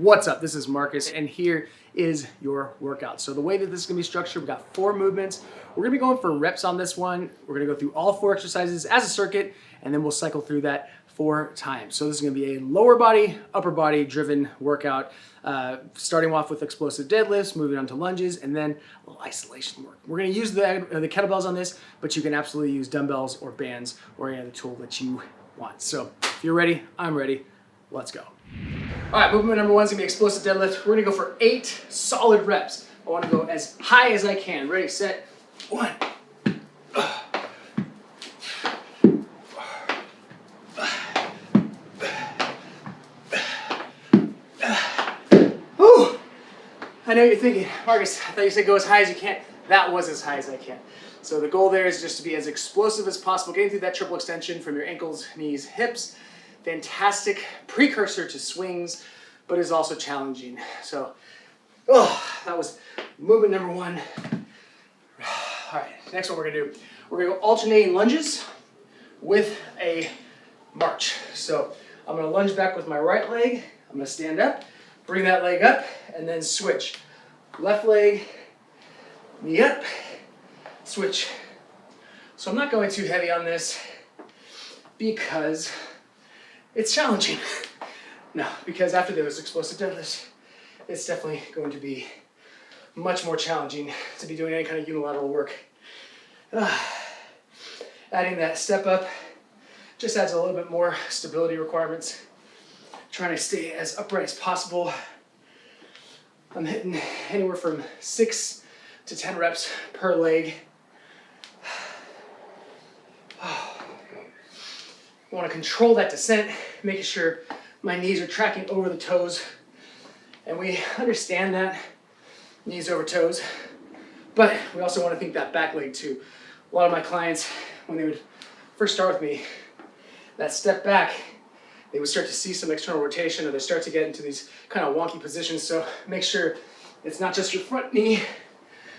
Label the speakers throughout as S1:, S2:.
S1: What's up? This is Marcus, and here is your workout. So the way that this is gonna be structured, we've got 4 movements. We're gonna be going for reps on this one. We're gonna go through all 4 exercises as a circuit, and then we'll cycle through that 4 times. So this is gonna be a lower body, upper body driven workout, starting off with explosive deadlifts, moving on to lunges, and then a little isolation work. We're gonna use the kettlebells on this, but you can absolutely use dumbbells or bands or any other tool that you want. So if you're ready, I'm ready. Let's go. All right, movement number 1 is gonna be explosive deadlift. We're gonna go for 8 solid reps. I wanna go as high as I can. Ready, set, 1. Whew. I know what you're thinking, Marcus, I thought you said go as high as you can. That was as high as I can. So the goal there is just to be as explosive as possible, getting through that triple extension from your ankles, knees, hips. Fantastic precursor to swings, but is also challenging. So, that was movement number 1. All right, next one we're gonna do, we're gonna go alternating lunges with a march. So I'm gonna lunge back with my right leg. I'm gonna stand up, bring that leg up, and then switch. Left leg, knee up, switch. So I'm not going too heavy on this because it's challenging. No, because after those explosive deadlifts, it's definitely going to be much more challenging to be doing any kind of unilateral work. Adding that step up just adds a little bit more stability requirements. Trying to stay as upright as possible. I'm hitting anywhere from 6 to 10 reps per leg. I want to control that descent, making sure my knees are tracking over the toes. And we understand that, knees over toes, but we also want to think that back leg too. A lot of my clients, when they would first start with me, that step back, they would start to see some external rotation, or they start to get into these kind of wonky positions. So make sure it's not just your front knee,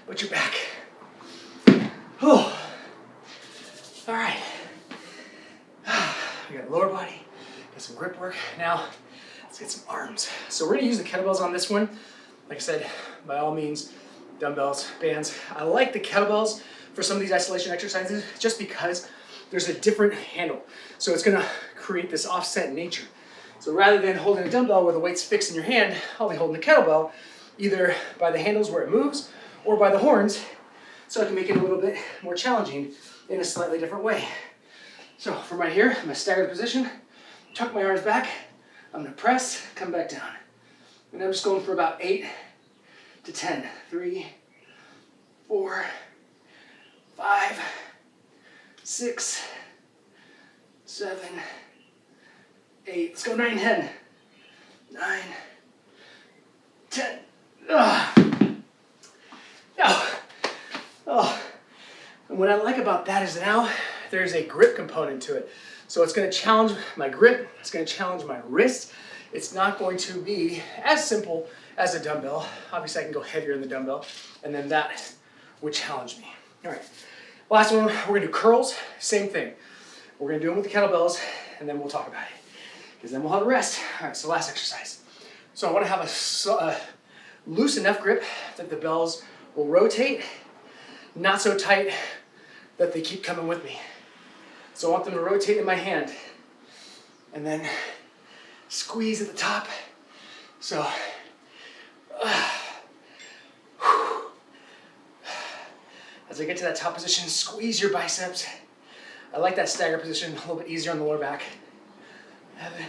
S1: but your back. Oh, all right. We got lower body, got some grip work. Now, let's get some arms. So we're gonna use the kettlebells on this one. Like I said, by all means, dumbbells, bands. I like the kettlebells for some of these isolation exercises just because there's a different handle. So it's gonna create this offset nature. So rather than holding a dumbbell where the weight's fixed in your hand, I'll be holding the kettlebell either by the handles where it moves or by the horns, so I can make it a little bit more challenging in a slightly different way. So from right here, I'm gonna stagger the position, tuck my arms back, I'm gonna press, come back down. And I'm just going for about 8 to 10. 3, 4, 5, 6, 7, 8. Let's go 9 and 10. 9, 10. And what I like about that is now there's a grip component to it. So it's going to challenge my grip, it's going to challenge my wrist. It's not going to be as simple as a dumbbell. Obviously I can go heavier in the dumbbell, and then that would challenge me. All right, last one, we're going to do curls, same thing. We're going to do them with the kettlebells, and then we'll talk about it, because then we'll have a rest. All right, so last exercise. So I want to have a loose enough grip that the bells will rotate, not so tight that they keep coming with me. So I want them to rotate in my hand and then squeeze at the top. So, as I get to that top position, squeeze your biceps. I like that stagger position, a little bit easier on the lower back. 7,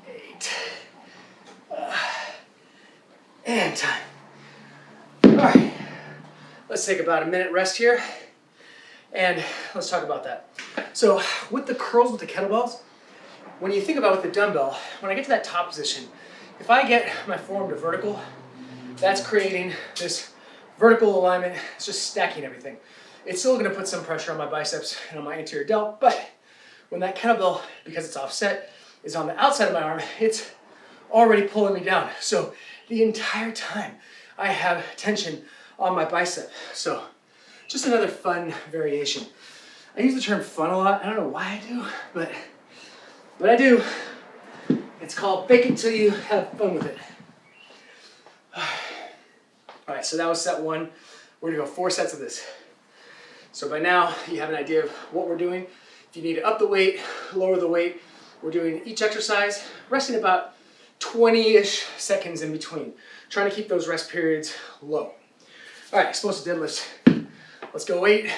S1: 8, and time. All right, let's take about a minute rest here. And let's talk about that. So with the curls with the kettlebells, when you think about with the dumbbell, when I get to that top position, if I get my forearm to vertical, that's creating this vertical alignment. It's just stacking everything. It's still gonna put some pressure on my biceps and on my anterior delt, but when that kettlebell, because it's offset, is on the outside of my arm, it's already pulling me down. So the entire time I have tension on my bicep. So just another fun variation. I use the term fun a lot. I don't know why I do, but I do. It's It's called fake it till you have fun with it. All right, so that was set 1. We're gonna go 4 sets of this. So by now, you have an idea of what we're doing. If you need to up the weight, lower the weight, we're doing each exercise, resting about 20-ish seconds in between. Trying to keep those rest periods low. All right, explosive deadlifts. Let's go 8.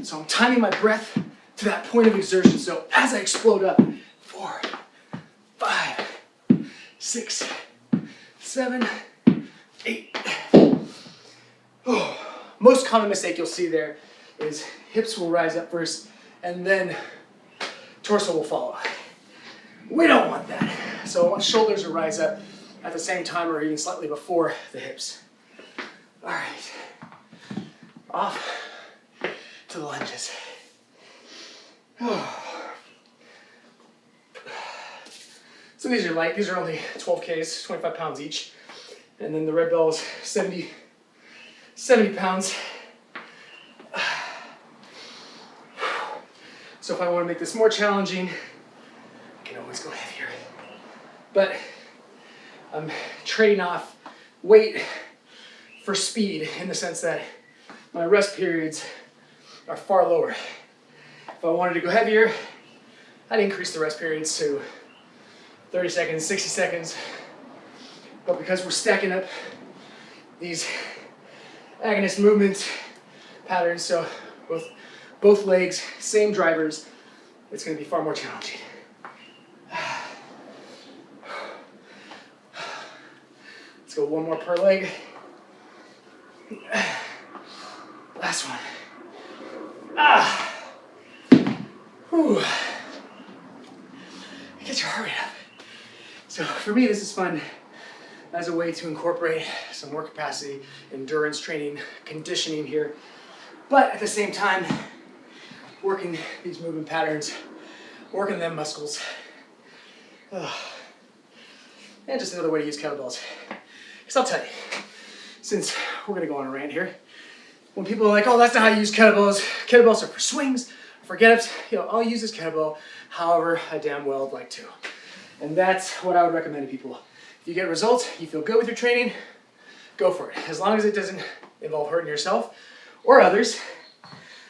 S1: So I'm timing my breath to that point of exertion. So as I explode up, 4, 5, 6, 7, 8. Oh. Most common mistake you'll see there is hips will rise up first and then torso will follow. We don't want that. So I want shoulders to rise up at the same time or even slightly before the hips. All right, off to the lunges. So these are light, these are only 12 Ks, 25 pounds each. And then the red bell is 70 pounds. So if I want to make this more challenging, I can always go heavier. But I'm trading off weight for speed in the sense that my rest periods are far lower. If I wanted to go heavier, I'd increase the rest periods to 30 seconds, 60 seconds. But because we're stacking up these agonist movement patterns, so both legs, same drivers, it's going to be far more challenging. Let's go 1 more per leg. Last one. Whew. Get your heart rate up. So for me, this is fun as a way to incorporate some more capacity, endurance training, conditioning here, but at the same time, working these movement patterns, working them muscles. And just another way to use kettlebells. Because I'll tell you, since we're gonna go on a rant here, when people are like, oh, that's not how you use kettlebells, kettlebells are for swings, for get-ups, I'll use this kettlebell however I damn well would like to. And that's what I would recommend to people. If you get results, you feel good with your training, go for it. As long as it doesn't involve hurting yourself or others.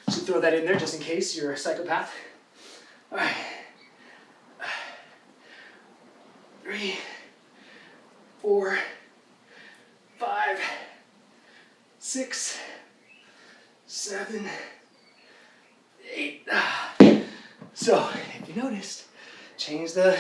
S1: Should throw that in there just in case you're a psychopath. All right. 3, 4, 5, 6, 7, 8. So, if you noticed, change the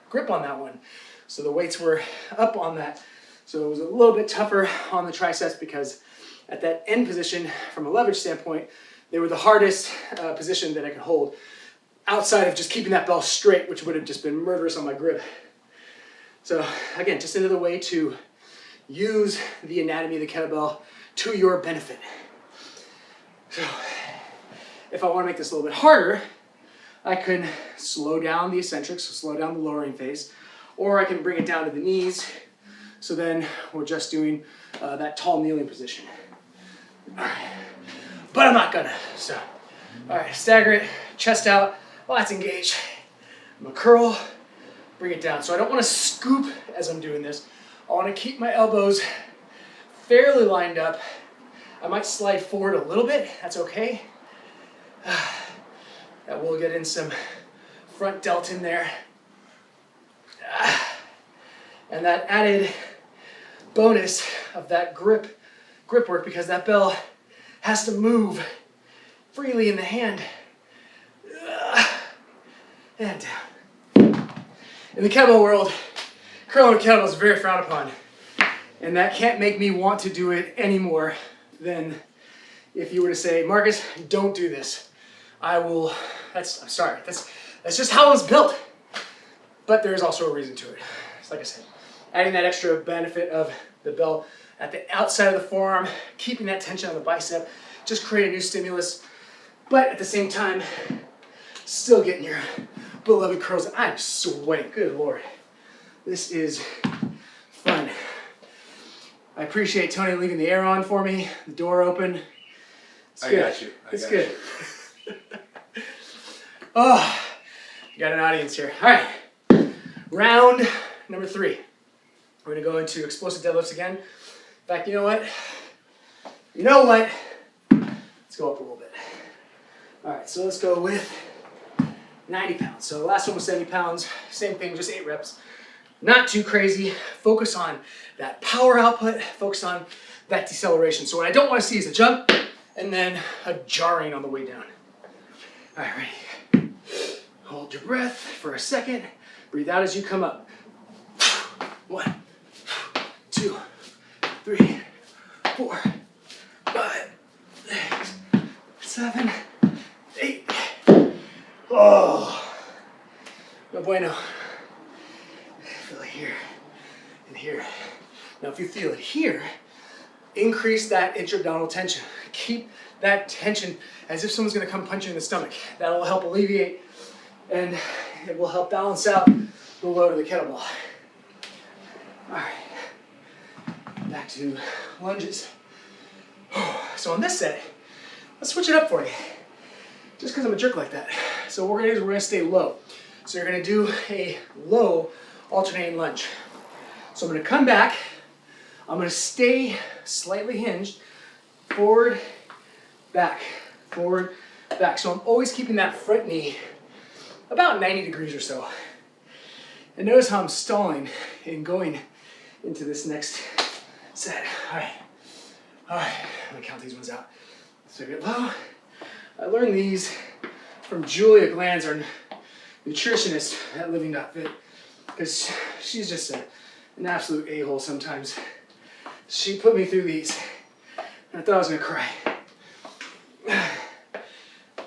S1: grip on that one. So the weights were up on that. So it was a little bit tougher on the triceps because at that end position, from a leverage standpoint, they were the hardest position that I could hold outside of just keeping that bell straight, which would have just been murderous on my grip. So again, just another way to use the anatomy of the kettlebell to your benefit. So if I want to make this a little bit harder, I can slow down the eccentrics, so slow down the lowering phase, or I can bring it down to the knees. So then we're just doing that tall kneeling position. All right. But I'm not gonna, so. All right, stagger it, chest out, lats engaged. I'm gonna curl, bring it down. So I don't wanna scoop as I'm doing this. I wanna keep my elbows fairly lined up. I might slide forward a little bit, that's okay. That will get in some front delt in there. And that added bonus of that grip work, because that bell has to move freely in the hand. And down. In the kettlebell world, curling a kettlebell is very frowned upon. And that can't make me want to do it any more than if you were to say, Marcus, don't do this. I'm sorry, that's just how it's built. But there's also a reason to it. It's like I said, adding that extra benefit of the bell at the outside of the forearm, keeping that tension on the bicep, just create a new stimulus, but at the same time, still getting your beloved curls. I'm sweating, good Lord. This is fun. I appreciate Tony leaving the air on for me, the door open. It's good.
S2: I got you.
S1: It's good. Oh, You got an audience here. All right, round number 3. We're gonna go into explosive deadlifts again. In fact, you know what? Let's go up a little bit. All right, so let's go with 90 pounds. So the last one was 70 pounds, same thing, just 8 reps. Not too crazy. Focus on that power output, focus on that deceleration. So what I don't want to see is a jump and then a jarring on the way down. All right, ready? Hold your breath for a second. Breathe out as you come up. 1, 2, 3, 4, 5, 6, 7, 8. Oh, no bueno. Feel it here and here. Now, if you feel it here, increase that intra-abdominal tension. Keep that tension as if someone's going to come punch you in the stomach. That will help alleviate and it will help balance out the load of the kettlebell. All right, back to lunges. So on this set, let's switch it up for you. Just because I'm a jerk like that. So what we're going to do is we're going to stay low. So you're going to do a low alternating lunge. So I'm going to come back. I'm going to stay slightly hinged. Forward, back, forward, back. So I'm always keeping that front knee about 90 degrees or so. And notice how I'm stalling and going into this next set. All right. All right. I'm going to count these ones out. So get low. I learned these from Julia Glanz, our nutritionist at Living.Fit, because she's just an absolute a-hole sometimes. She put me through these, and I thought I was going to cry.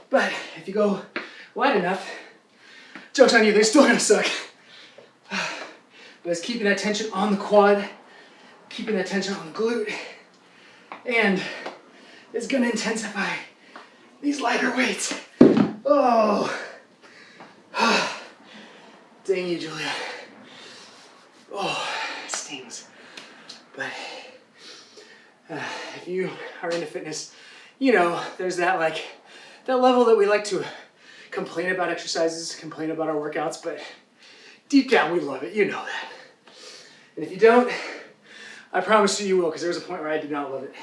S1: But if you go wide enough, joke's on you, they're still going to suck. But it's keeping that tension on the quad, keeping that tension on the glute, and it's going to intensify these lighter weights. Oh. Dang you, Julia. Oh, it stings. But if you are into fitness, you know, there's that level that we like to complain about exercises, complain about our workouts, but deep down we love it, you know that. And if you don't, I promise you will, because there was a point where I did not love it.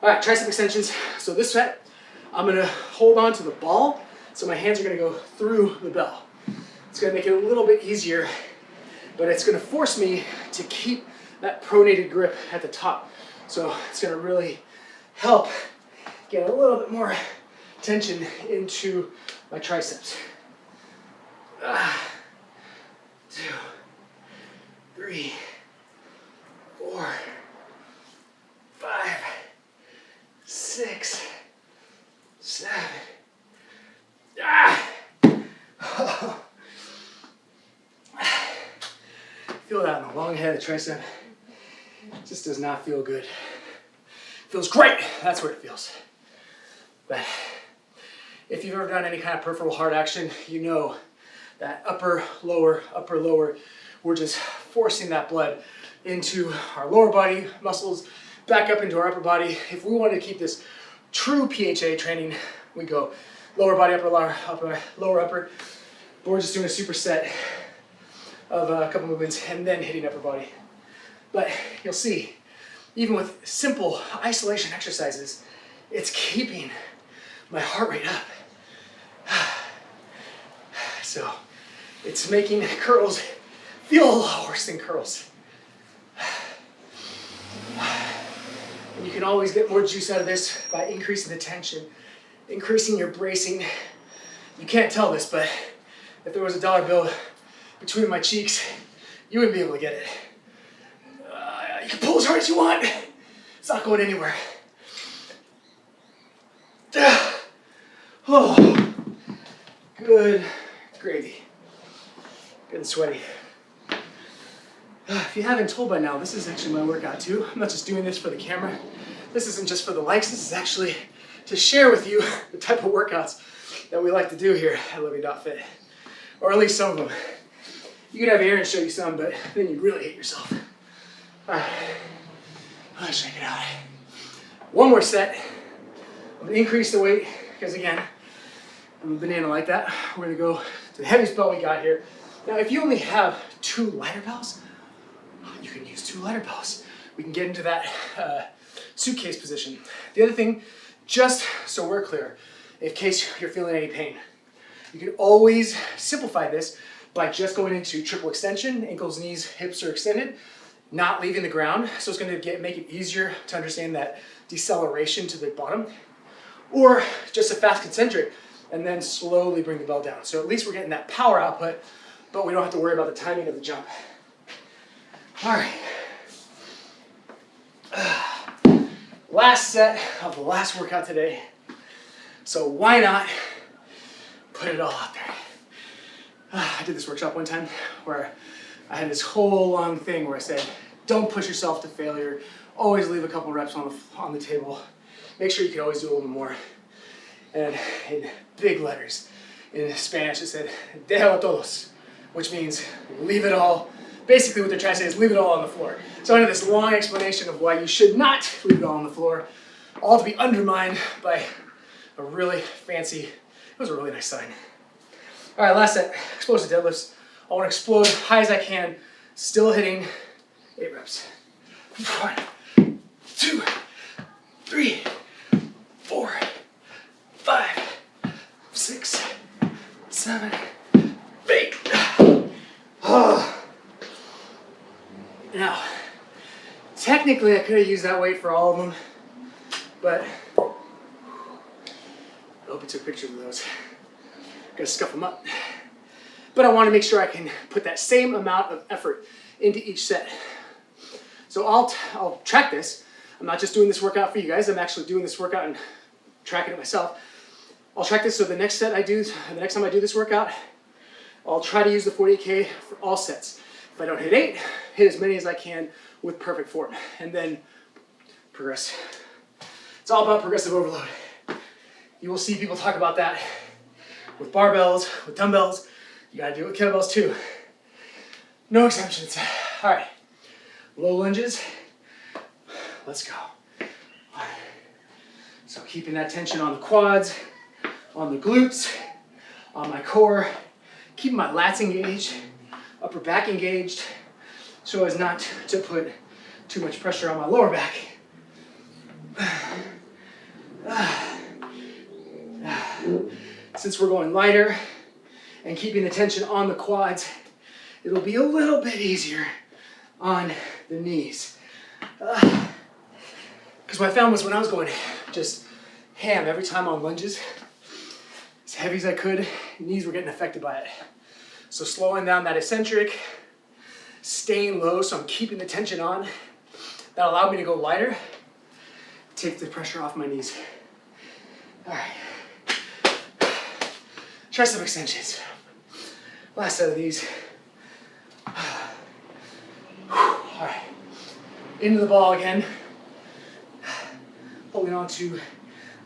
S1: All right, tricep extensions. So this set, I'm gonna hold on to the ball, so my hands are gonna go through the bell. It's gonna make it a little bit easier, but it's gonna force me to keep that pronated grip at the top. So it's gonna really help get a little bit more tension into my triceps. 2, 3, 4, 5, 6, 7. Feel that on the long head of the tricep. It just does not feel good. Feels great. That's what it feels. But if you've ever done any kind of peripheral hard action, you know that upper, lower, we're just forcing that blood into our lower body muscles, back up into our upper body. If we want to keep this true PHA training, we go lower body, upper, lower, upper. But we're just doing a superset of a couple movements and then hitting upper body. But you'll see, even with simple isolation exercises, it's keeping my heart rate up. So it's making curls feel a lot worse than curls. And you can always get more juice out of this by increasing the tension, increasing your bracing. You can't tell this, but if there was a dollar bill between my cheeks, you wouldn't be able to get it. You can pull as hard as you want. It's not going anywhere. Oh, good gravy. Good and sweaty. If you haven't told by now, this is actually my workout too. I'm not just doing this for the camera. This isn't just for the likes. This is actually to share with you the type of workouts that we like to do here at Living.Fit. Or at least some of them. You could have Aaron show you some, but then you'd really hate yourself. All right, let's check it out. One more set. I'm gonna increase the weight, because again, I'm a banana like that. We're gonna go to the heaviest bell we got here. Now, if you only have 2 lighter bells, you can use 2 lighter bells. We can get into that suitcase position. The other thing, just so we're clear, in case you're feeling any pain, you can always simplify this by just going into triple extension, ankles, knees, hips are extended, not leaving the ground. So it's going to make it easier to understand that deceleration to the bottom, or just a fast concentric and then slowly bring the bell down. So at least we're getting that power output, but we don't have to worry about the timing of the jump. All right. Last set of the last workout today. So why not put it all out there? I did this workshop one time where I had this whole long thing where I said, don't push yourself to failure. Always leave a couple reps on the table. Make sure you can always do a little more. And in big letters in Spanish it said, déjalo todos, which means leave it all. Basically what they're trying to say is leave it all on the floor. So I had this long explanation of why you should not leave it all on the floor, all to be undermined by a really fancy, it was a really nice sign. All right, last set, explosive deadlifts. I want to explode high as I can, still hitting 8 reps. 1, 2, 3, 4, 5, 6, 7, 8. Now, technically I could have used that weight for all of them, but I hope I took pictures of those. Gotta scuff them up. But I want to make sure I can put that same amount of effort into each set. So I'll track this. I'm not just doing this workout for you guys, I'm actually doing this workout and tracking it myself. I'll track this so the next time I do this workout, I'll try to use the 48K for all sets. If I don't hit 8, hit as many as I can with perfect form, and then progress. It's all about progressive overload. You will see people talk about that with barbells, with dumbbells. You gotta do it with kettlebells too. No exceptions. All right, low lunges. Let's go. All right. So keeping that tension on the quads, on the glutes, on my core, keeping my lats engaged, upper back engaged, so as not to put too much pressure on my lower back. Since we're going lighter and keeping the tension on the quads, it'll be a little bit easier on the knees. Because what I found was when I was going just ham every time on lunges, as heavy as I could, knees were getting affected by it. So slowing down that eccentric, staying low so I'm keeping the tension on, that allowed me to go lighter, take the pressure off my knees. All right. Tricep extensions. Last set of these. All right. Into the ball again. Holding on to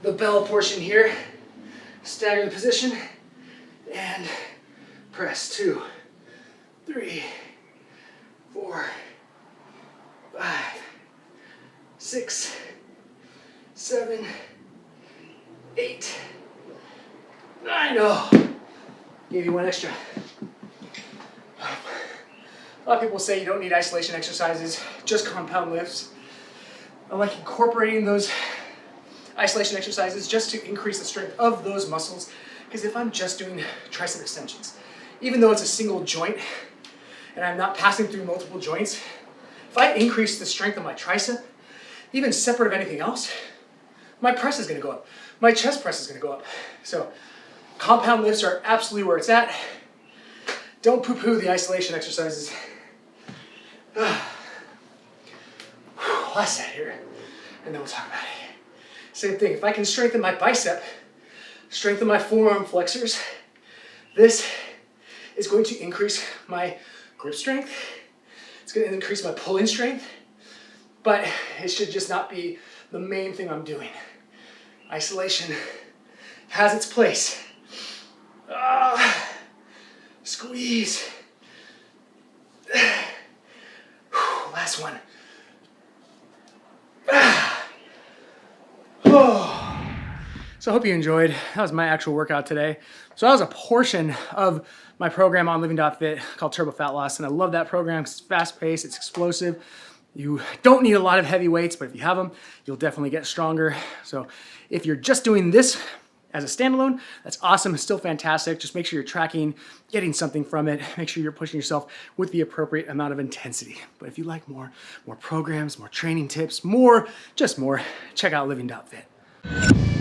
S1: the bell portion here. Stagger the position. And press. 2, 3, 4, 5, 6, 7, 8, 9. Oh, gave you one extra. A lot of people say you don't need isolation exercises, just compound lifts. I like incorporating those isolation exercises just to increase the strength of those muscles, because if I'm just doing tricep extensions, even though it's a single joint and I'm not passing through multiple joints, if I increase the strength of my tricep, even separate of anything else, my press is going to go up. My chest press is going to go up. So compound lifts are absolutely where it's at. Don't poo-poo the isolation exercises. Last set here, and then we'll talk about it. Same thing, if I can strengthen my bicep, strengthen my forearm flexors, this is going to increase my grip strength. It's going to increase my pulling strength, but it should just not be the main thing I'm doing. Isolation has its place. Squeeze. Last one. So I hope you enjoyed. That was my actual workout today. So that was a portion of my program on Living.Fit called Turbo Fat Loss, and I love that program because it's fast-paced, it's explosive. You don't need a lot of heavy weights, but if you have them, you'll definitely get stronger. So if you're just doing this as a standalone, that's awesome, it's still fantastic. Just make sure you're tracking, getting something from it. Make sure you're pushing yourself with the appropriate amount of intensity. But if you like more programs, more training tips, more, check out Living.Fit.